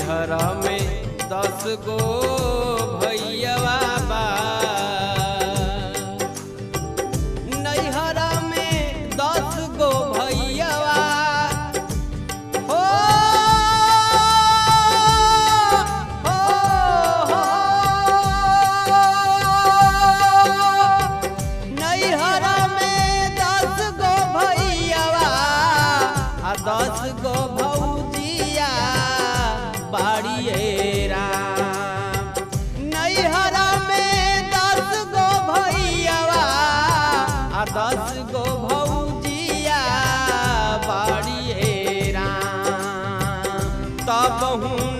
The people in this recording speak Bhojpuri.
नैहरा में 10 गो भैयावा बा। नैहरा में 10 गो भैयावा हो, हो, हो। नैहरा में 10 गो भैयावा आ 10 गो भौजिया बाड़िए राम। नैहरा में 10 गो भैयावा आ 10 गो भौजिया बाड़िए राम। तब हूँ